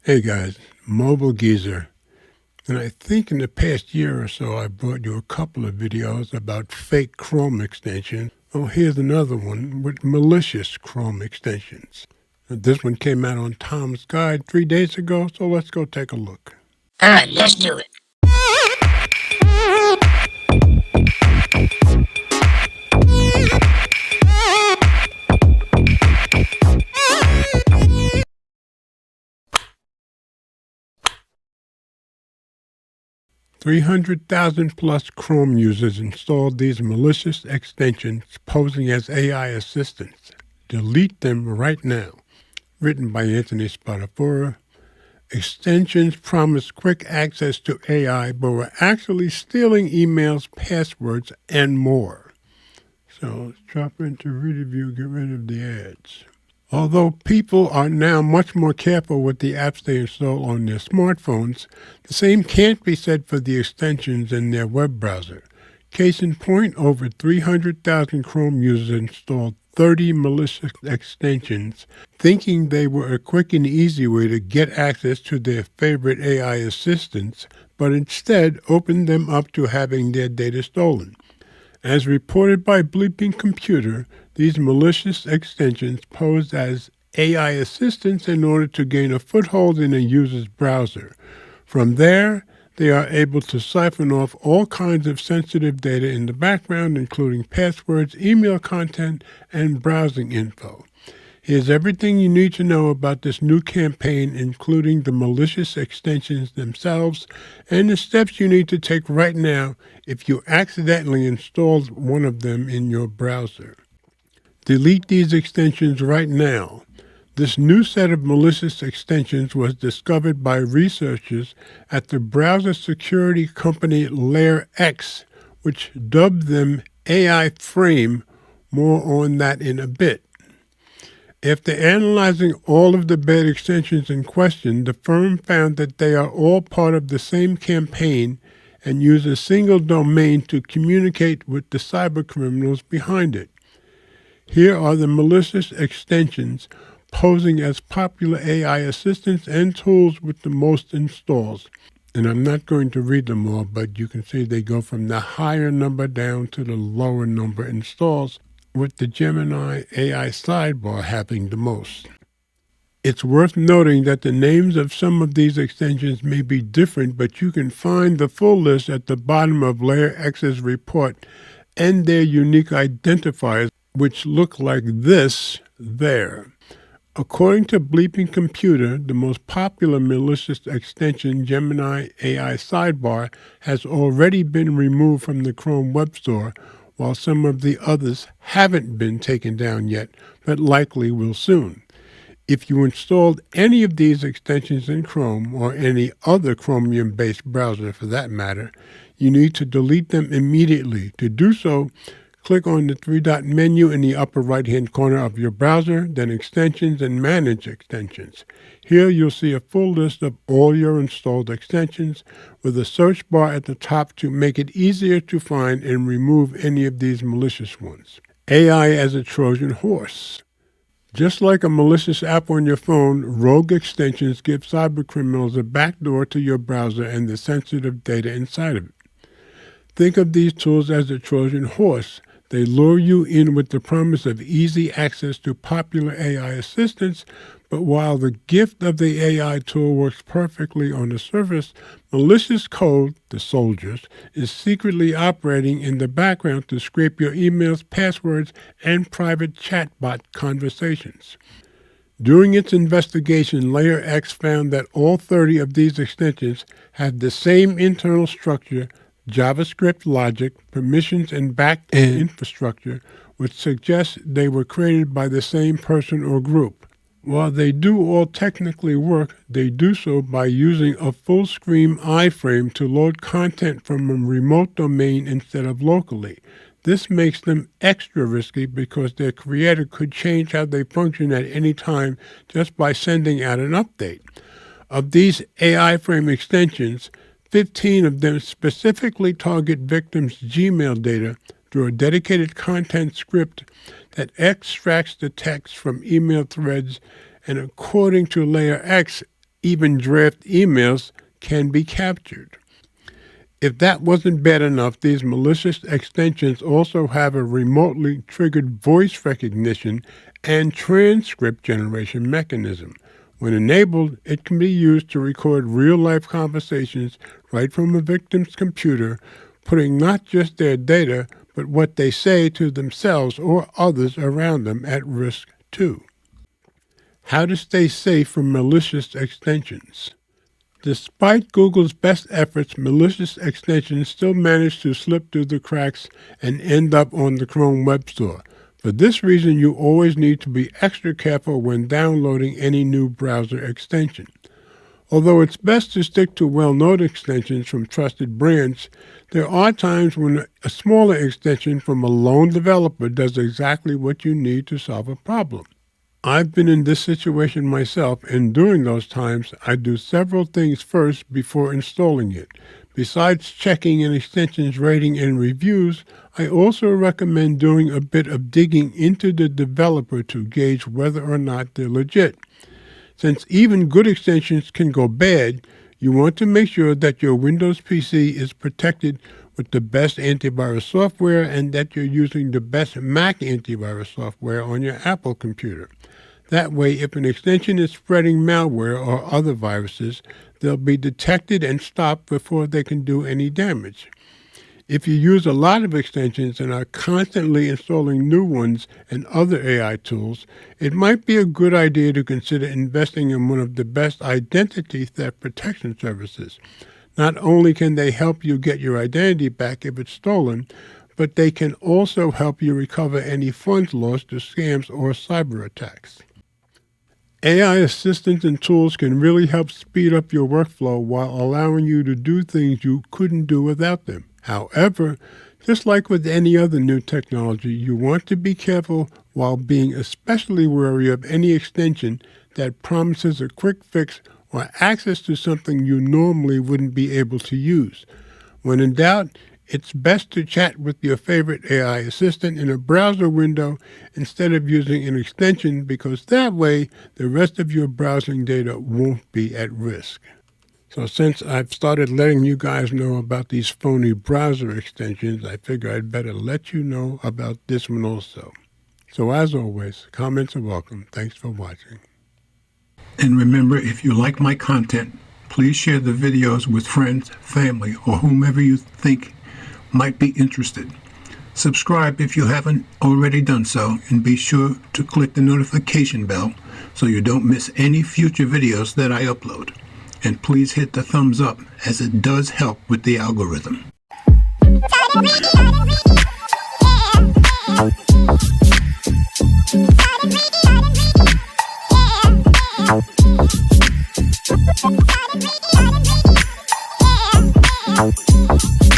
Hey guys, Mobile Geezer. And I think in the past year or so I brought you a couple of videos about fake Chrome extensions. Oh, here's another one with malicious Chrome extensions. This one came out on Tom's Guide 3 days ago, so let's go take a look. All right, let's do it. 300,000 plus Chrome users installed these malicious extensions posing as AI assistants. Delete them right now. Written by Anthony Spadafora. Extensions promise quick access to AI, but were actually stealing emails, passwords, and more. So let's drop into review, get rid of the ads. Although people are now much more careful with the apps they install on their smartphones, the same can't be said for the extensions in their web browser. Case in point, over 300,000 Chrome users installed 30 malicious extensions, thinking they were a quick and easy way to get access to their favorite AI assistants, but instead opened them up to having their data stolen. As reported by Bleeping Computer, these malicious extensions posed as AI assistants in order to gain a foothold in a user's browser. From there, they are able to siphon off all kinds of sensitive data in the background, including passwords, email content, and browsing info. Here's everything you need to know about this new campaign, including the malicious extensions themselves and the steps you need to take right now if you accidentally installed one of them in your browser. Delete these extensions right now. This new set of malicious extensions was discovered by researchers at the browser security company LayerX, which dubbed them AI Frame. More on that in a bit. After analyzing all of the bad extensions in question, the firm found that they are all part of the same campaign and use a single domain to communicate with the cybercriminals behind it. Here are the malicious extensions posing as popular AI assistants and tools with the most installs. And I'm not going to read them all, but you can see they go from the higher number down to the lower number installs, with the Gemini AI sidebar having the most. It's worth noting that the names of some of these extensions may be different, but you can find the full list at the bottom of LayerX's report and their unique identifiers, which look like this there. According to Bleeping Computer, the most popular malicious extension, Gemini AI Sidebar, has already been removed from the Chrome Web Store, while some of the others haven't been taken down yet, but likely will soon. If you installed any of these extensions in Chrome, or any other Chromium-based browser for that matter, you need to delete them immediately. To do so, click on the three-dot menu in the upper right-hand corner of your browser, then Extensions and Manage Extensions. Here you'll see a full list of all your installed extensions with a search bar at the top to make it easier to find and remove any of these malicious ones. AI as a Trojan horse. Just like a malicious app on your phone, rogue extensions give cybercriminals a backdoor to your browser and the sensitive data inside of it. Think of these tools as a Trojan horse. They lure you in with the promise of easy access to popular AI assistants, but while the gift of the AI tool works perfectly on the surface, malicious code, the soldiers, is secretly operating in the background to scrape your emails, passwords, and private chatbot conversations. During its investigation, LayerX found that all 30 of these extensions have the same internal structure, JavaScript logic, permissions, and back-end infrastructure, which suggests they were created by the same person or group. While they do all technically work, they do so by using a full-screen iframe to load content from a remote domain instead of locally. This makes them extra risky because their creator could change how they function at any time just by sending out an update. Of these AI frame extensions, 15 of them specifically target victims' Gmail data through a dedicated content script that extracts the text from email threads, and according to LayerX, even draft emails can be captured. If that wasn't bad enough, these malicious extensions also have a remotely triggered voice recognition and transcript generation mechanism. When enabled, it can be used to record real-life conversations right from a victim's computer, putting not just their data, but what they say to themselves or others around them at risk too. How to stay safe from malicious extensions. Despite Google's best efforts, malicious extensions still manage to slip through the cracks and end up on the Chrome Web Store. For this reason, you always need to be extra careful when downloading any new browser extension. Although it's best to stick to well-known extensions from trusted brands, there are times when a smaller extension from a lone developer does exactly what you need to solve a problem. I've been in this situation myself, and during those times, I do several things first before installing it. Besides checking an extension's rating and reviews, I also recommend doing a bit of digging into the developer to gauge whether or not they're legit. Since even good extensions can go bad, you want to make sure that your Windows PC is protected with the best antivirus software and that you're using the best Mac antivirus software on your Apple computer. That way, if an extension is spreading malware or other viruses, they'll be detected and stopped before they can do any damage. If you use a lot of extensions and are constantly installing new ones and other AI tools, it might be a good idea to consider investing in one of the best identity theft protection services. Not only can they help you get your identity back if it's stolen, but they can also help you recover any funds lost to scams or cyber attacks. AI assistants and tools can really help speed up your workflow while allowing you to do things you couldn't do without them. However, just like with any other new technology, you want to be careful while being especially wary of any extension that promises a quick fix or access to something you normally wouldn't be able to use. When in doubt, it's best to chat with your favorite AI assistant in a browser window instead of using an extension, because that way the rest of your browsing data won't be at risk. So since I've started letting you guys know about these phony browser extensions, I figure I'd better let you know about this one also. So as always, comments are welcome. Thanks for watching. And remember, if you like my content, please share the videos with friends, family, or whomever you think might be interested. Subscribe if you haven't already done so, and be sure to click the notification bell so you don't miss any future videos that I upload. And please hit the thumbs up, as it does help with the algorithm. Yeah.